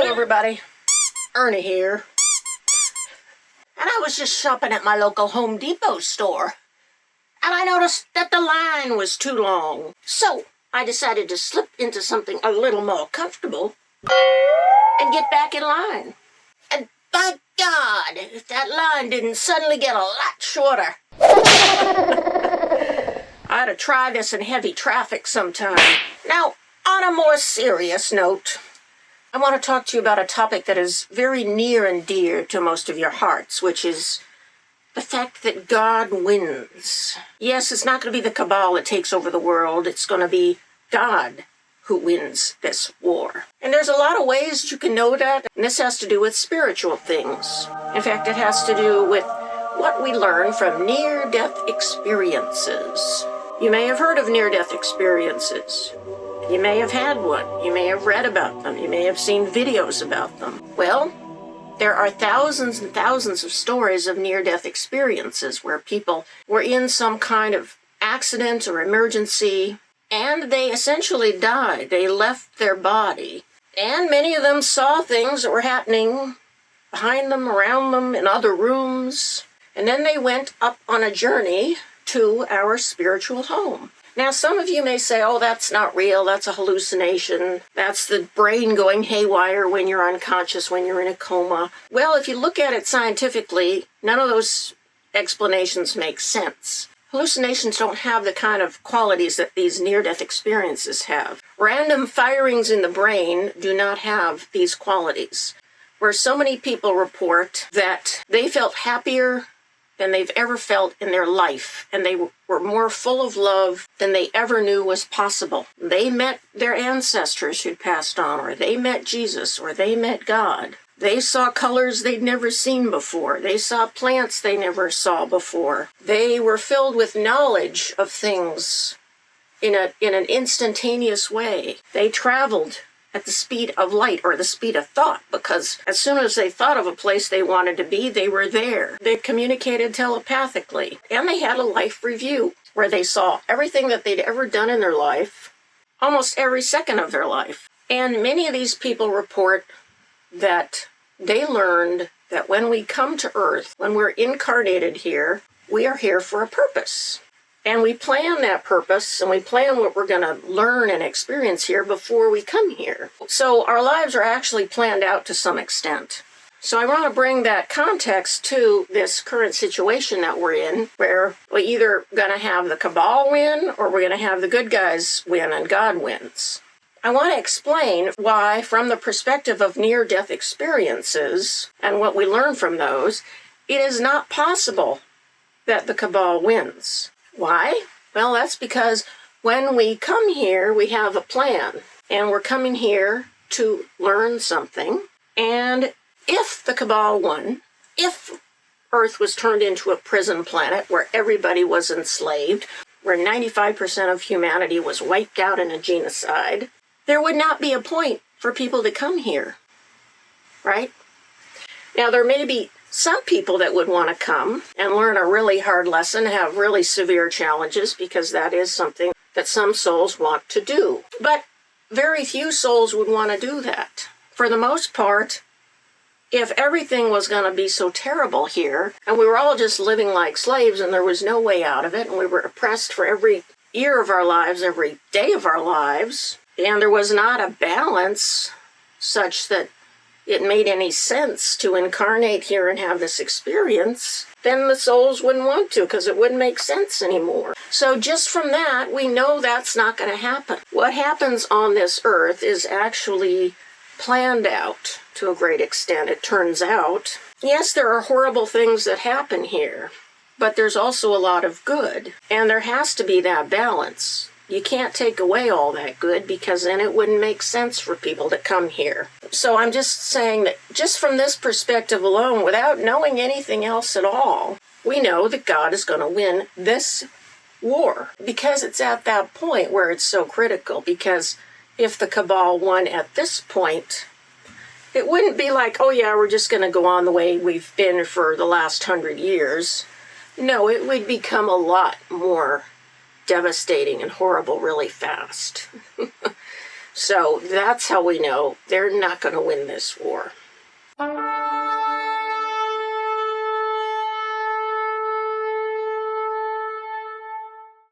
everybody. Ernie here. And I was just shopping at my local Home Depot store. And I noticed that the line was too long. So I decided to slip into something a little more comfortable and get back in line. And by God, if that line didn't suddenly get a lot shorter. I ought to try this in heavy traffic sometime. Now, on a more serious note, I want to talk to you about a topic that is very near and dear to most of your hearts, which is the fact that God wins. Yes, it's not going to be the cabal that takes over the world. It's going to be God who wins this war. And there's a lot of ways you can know that, and this has to do with spiritual things. In fact, it has to do with what we learn from near-death experiences. You may have heard of near-death experiences. You may have had one. You may have read about them. You may have seen videos about them. Well, there are thousands and thousands of stories of near-death experiences where people were in some kind of accident or emergency, and they essentially died. They left their body. And many of them saw things that were happening behind them, around them, in other rooms. And then they went up on a journey to our spiritual home. Now, some of you may say, oh, that's not real, that's a hallucination, that's the brain going haywire when you're unconscious, when you're in a coma. Well, if you look at it scientifically, none of those explanations make sense. Hallucinations don't have the kind of qualities that these near-death experiences have. Random firings in the brain do not have these qualities. Where so many people report that they felt happier than they've ever felt in their life, and they were more full of love than they ever knew was possible. They met their ancestors who'd passed on, or they met Jesus, or they met God. They saw colors they'd never seen before. They saw plants they never saw before. They were filled with knowledge of things in an instantaneous way. They traveled at the speed of light, or the speed of thought, because as soon as they thought of a place they wanted to be, they were there. They communicated telepathically, and they had a life review where they saw everything that they'd ever done in their life, almost every second of their life. And many of these people report that they learned that when we come to Earth, when we're incarnated here, we are here for a purpose. And we plan that purpose, and we plan what we're going to learn and experience here before we come here. So our lives are actually planned out to some extent. So I want to bring that context to this current situation that we're in, where we're either going to have the cabal win, or we're going to have the good guys win and God wins. I want to explain why, from the perspective of near-death experiences and what we learn from those, it is not possible that the cabal wins. Why? Well, that's because when we come here, we have a plan, and we're coming here to learn something. And if the cabal won, if Earth was turned into a prison planet where everybody was enslaved, where 95% of humanity was wiped out in a genocide, there would not be a point for people to come here, right? Now, there may be some people that would want to come and learn a really hard lesson, have really severe challenges, because that is something that some souls want to do. But very few souls would want to do that. For the most part, if everything was going to be so terrible here, and we were all just living like slaves and there was no way out of it, and we were oppressed for every year of our lives, every day of our lives, and there was not a balance such that it made any sense to incarnate here and have this experience, then the souls wouldn't want to, because it wouldn't make sense anymore. So just from that, we know that's not going to happen. What happens on this earth is actually planned out to a great extent, it turns out. Yes, there are horrible things that happen here, but there's also a lot of good, and there has to be that balance. You can't take away all that good, because then it wouldn't make sense for people to come here. So I'm just saying that just from this perspective alone, without knowing anything else at all, we know that God is going to win this war, because it's at that point where it's so critical. Because if the cabal won at this point, it wouldn't be like, oh yeah, we're just going to go on the way we've been for the last 100 years. No, it would become a lot more devastating and horrible really fast. So that's how we know they're not going to win this war.